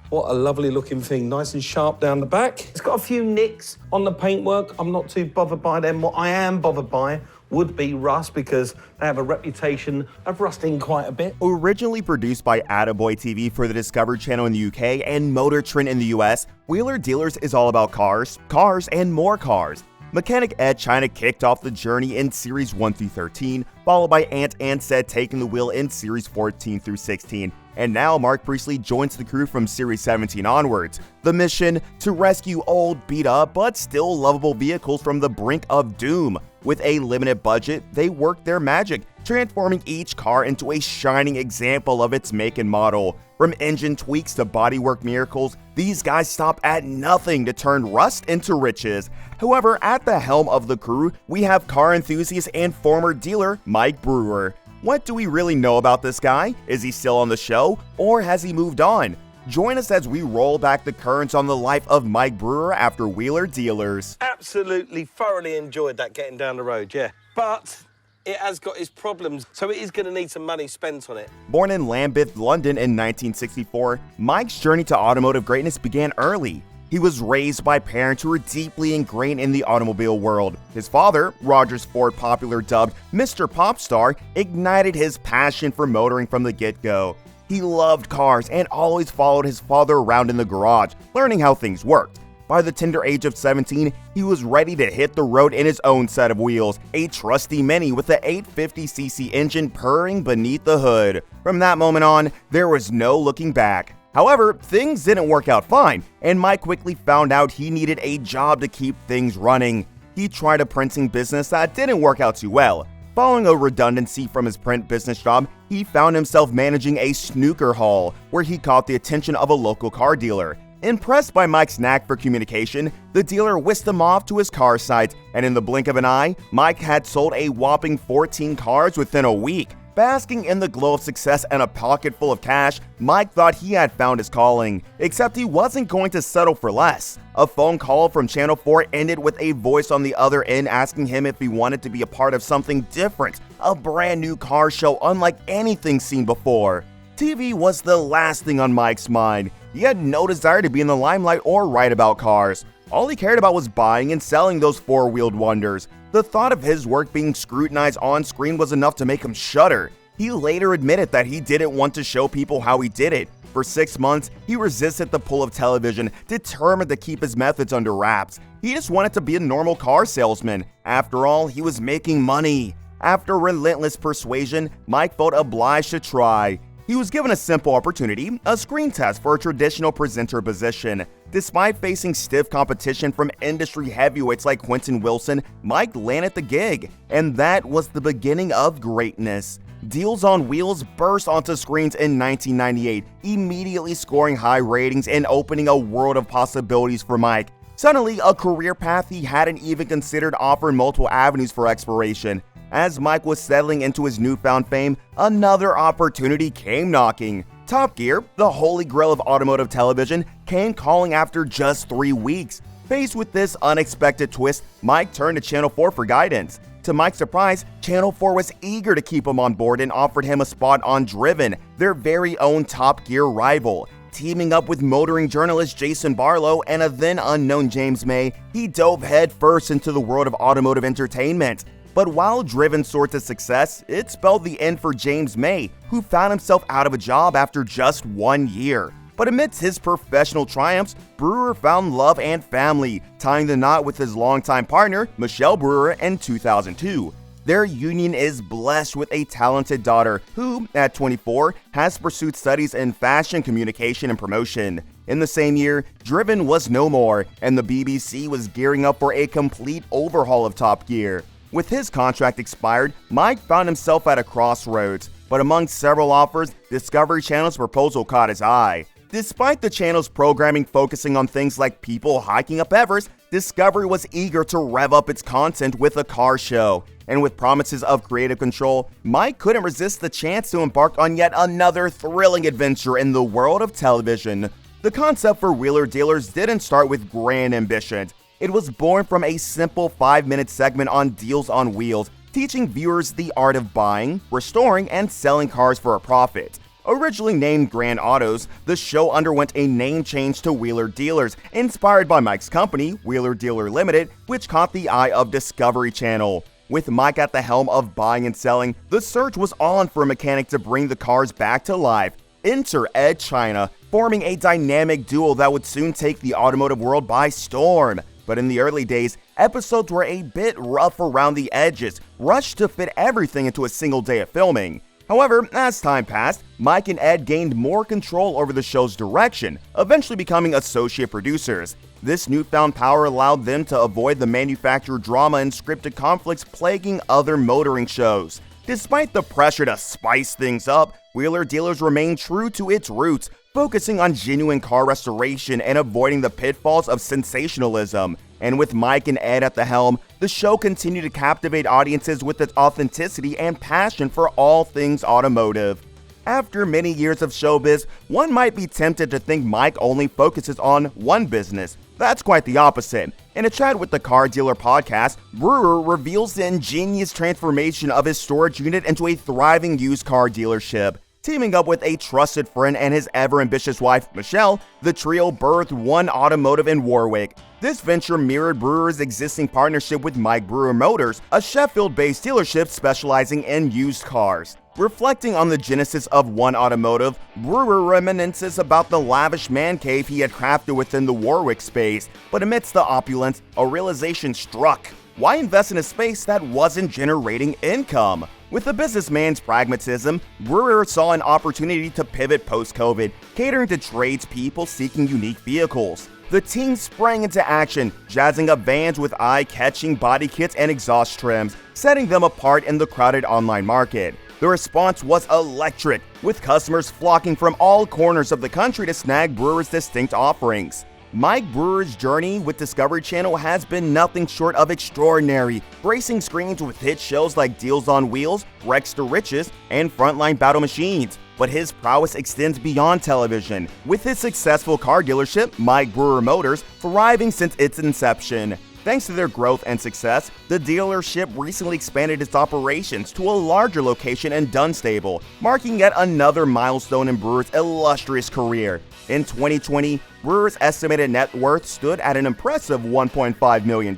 What a lovely looking thing, nice and sharp down the back. It's got a few nicks on the paintwork. I'm not too bothered by them. What I am bothered by would be rust, because they have a reputation of rusting quite a bit. Originally produced by Attaboy TV for the Discovery Channel in the UK and Motor Trend in the US, Wheeler Dealers is all about cars, cars, and more cars. Mechanic Edd China kicked off the journey in Series 1 through 13, followed by Ant Anstead taking the wheel in Series 14 through 16, and now Marc Priestley joins the crew from Series 17 onwards. The mission? To rescue old, beat-up, but still lovable vehicles from the brink of doom. With a limited budget, they work their magic, transforming each car into a shining example of its make and model. From engine tweaks to bodywork miracles, these guys stop at nothing to turn rust into riches. However, at the helm of the crew, we have car enthusiast and former dealer Mike Brewer. What do we really know about this guy? Is he still on the show, or has he moved on? Join us as we roll back the curtains on the life of Mike Brewer after Wheeler Dealers. Absolutely thoroughly enjoyed that getting down the road, yeah. But it has got its problems, so it is going to need some money spent on it. Born in Lambeth, London in 1964, Mike's journey to automotive greatness began early. He was raised by parents who were deeply ingrained in the automobile world. His father, Rogers Ford, popular dubbed Mr. Popstar, ignited his passion for motoring from the get-go. He loved cars and always followed his father around in the garage, learning how things worked. By the tender age of 17, he was ready to hit the road in his own set of wheels, a trusty Mini with an 850cc engine purring beneath the hood. From that moment on, there was no looking back. However, things didn't work out fine, and Mike quickly found out he needed a job to keep things running. He tried a printing business that didn't work out too well. Following a redundancy from his print business job, he found himself managing a snooker hall, where he caught the attention of a local car dealer. Impressed by Mike's knack for communication, the dealer whisked him off to his car site, and in the blink of an eye, Mike had sold a whopping 14 cars within a week. Basking in the glow of success and a pocket full of cash, Mike thought he had found his calling, except he wasn't going to settle for less. A phone call from Channel 4 ended with a voice on the other end asking him if he wanted to be a part of something different, a brand new car show unlike anything seen before. TV was the last thing on Mike's mind. He had no desire to be in the limelight or write about cars. All he cared about was buying and selling those four-wheeled wonders. The thought of his work being scrutinized on screen was enough to make him shudder. He later admitted that he didn't want to show people how he did it. For 6 months, he resisted the pull of television, determined to keep his methods under wraps. He just wanted to be a normal car salesman. After all, he was making money. After relentless persuasion, Mike felt obliged to try. He was given a simple opportunity, a screen test for a traditional presenter position. Despite facing stiff competition from industry heavyweights like Quentin Wilson, Mike landed the gig, and that was the beginning of greatness. Deals on Wheels burst onto screens in 1998, immediately scoring high ratings and opening a world of possibilities for Mike. Suddenly, a career path he hadn't even considered offered multiple avenues for exploration. As Mike was settling into his newfound fame, another opportunity came knocking. Top Gear, the holy grail of automotive television, came calling after just 3 weeks. Faced with this unexpected twist, Mike turned to Channel 4 for guidance. To Mike's surprise, Channel 4 was eager to keep him on board and offered him a spot on Driven, their very own Top Gear rival. Teaming up with motoring journalist Jason Barlow and a then unknown James May, he dove headfirst into the world of automotive entertainment. But while Driven soared to success, it spelled the end for James May, who found himself out of a job after just 1 year. But amidst his professional triumphs, Brewer found love and family, tying the knot with his longtime partner, Michelle Brewer, in 2002. Their union is blessed with a talented daughter who, at 24, has pursued studies in fashion, communication, and promotion. In the same year, Driven was no more, and the BBC was gearing up for a complete overhaul of Top Gear. With his contract expired, Mike found himself at a crossroads, but among several offers, Discovery Channel's proposal caught his eye. Despite the channel's programming focusing on things like people hiking up Everest, Discovery was eager to rev up its content with a car show. And with promises of creative control, Mike couldn't resist the chance to embark on yet another thrilling adventure in the world of television. The concept for Wheeler Dealers didn't start with grand ambitions. It was born from a simple 5-minute segment on Deals on Wheels, teaching viewers the art of buying, restoring, and selling cars for a profit. Originally named Grand Autos, the show underwent a name change to Wheeler Dealers, inspired by Mike's company, Wheeler Dealer Limited, which caught the eye of Discovery Channel. With Mike at the helm of buying and selling, the search was on for a mechanic to bring the cars back to life. Enter Edd China, forming a dynamic duo that would soon take the automotive world by storm. But in the early days, episodes were a bit rough around the edges, rushed to fit everything into a single day of filming. However, as time passed, Mike and Edd gained more control over the show's direction, eventually becoming associate producers. This newfound power allowed them to avoid the manufacturer drama and scripted conflicts plaguing other motoring shows. Despite the pressure to spice things up, Wheeler Dealers remained true to its roots, focusing on genuine car restoration and avoiding the pitfalls of sensationalism. And with Mike and Edd at the helm, the show continued to captivate audiences with its authenticity and passion for all things automotive. After many years of showbiz, one might be tempted to think Mike only focuses on one business. That's quite the opposite. In a chat with the Car Dealer podcast, Brewer reveals the ingenious transformation of his storage unit into a thriving used car dealership. Teaming up with a trusted friend and his ever-ambitious wife, Michelle, the trio birthed One Automotive in Warwick. This venture mirrored Brewer's existing partnership with Mike Brewer Motors, a Sheffield-based dealership specializing in used cars. Reflecting on the genesis of One Automotive, Brewer reminisces about the lavish man cave he had crafted within the Warwick space, but amidst the opulence, a realization struck. Why invest in a space that wasn't generating income? With the businessman's pragmatism, Brewer saw an opportunity to pivot post-COVID, catering to tradespeople seeking unique vehicles. The team sprang into action, jazzing up vans with eye-catching body kits and exhaust trims, setting them apart in the crowded online market. The response was electric, with customers flocking from all corners of the country to snag Brewer's distinct offerings. Mike Brewer's journey with Discovery Channel has been nothing short of extraordinary, gracing screens with hit shows like Deals on Wheels, Rex to Riches, and Frontline Battle Machines. But his prowess extends beyond television, with his successful car dealership, Mike Brewer Motors, thriving since its inception. Thanks to their growth and success, the dealership recently expanded its operations to a larger location in Dunstable, marking yet another milestone in Brewer's illustrious career. In 2020, Brewer's estimated net worth stood at an impressive $1.5 million.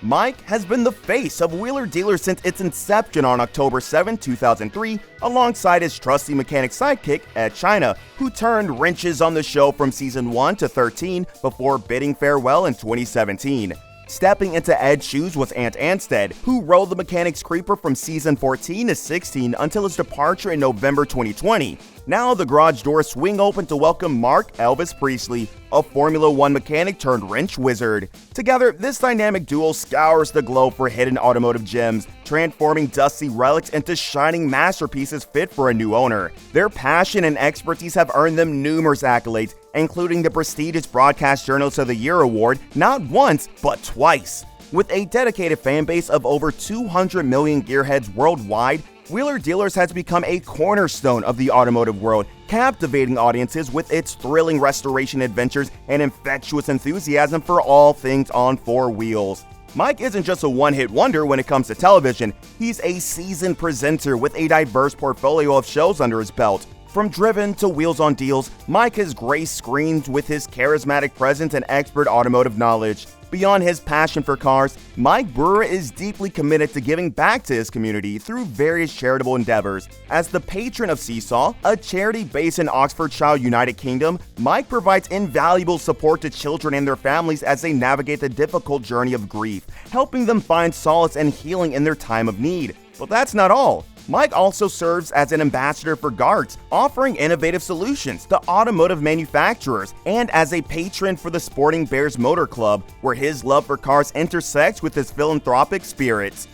Mike has been the face of Wheeler Dealers since its inception on October 7, 2003, alongside his trusty mechanic sidekick, Edd China, who turned wrenches on the show from season 1 to 13 before bidding farewell in 2017. Stepping into Edd's shoes was Ant Anstead, who rode the mechanic's creeper from season 14 to 16 until his departure in November 2020. Now the garage doors swing open to welcome Marc Priestley, a Formula One mechanic turned wrench wizard. Together, this dynamic duo scours the globe for hidden automotive gems, transforming dusty relics into shining masterpieces fit for a new owner. Their passion and expertise have earned them numerous accolades, including the prestigious Broadcast Journalist of the Year award not once, but twice. With a dedicated fan base of over 200 million gearheads worldwide, Wheeler Dealers has become a cornerstone of the automotive world, captivating audiences with its thrilling restoration adventures and infectious enthusiasm for all things on four wheels. Mike isn't just a one-hit wonder when it comes to television, he's a seasoned presenter with a diverse portfolio of shows under his belt. From Driven to Wheels on Deals, Mike has graced screens with his charismatic presence and expert automotive knowledge. Beyond his passion for cars, Mike Brewer is deeply committed to giving back to his community through various charitable endeavors. As the patron of Seesaw, a charity based in Oxfordshire, United Kingdom, Mike provides invaluable support to children and their families as they navigate the difficult journey of grief, helping them find solace and healing in their time of need. But that's not all. Mike also serves as an ambassador for GARTS, offering innovative solutions to automotive manufacturers, and as a patron for the Sporting Bears Motor Club, where his love for cars intersects with his philanthropic spirits.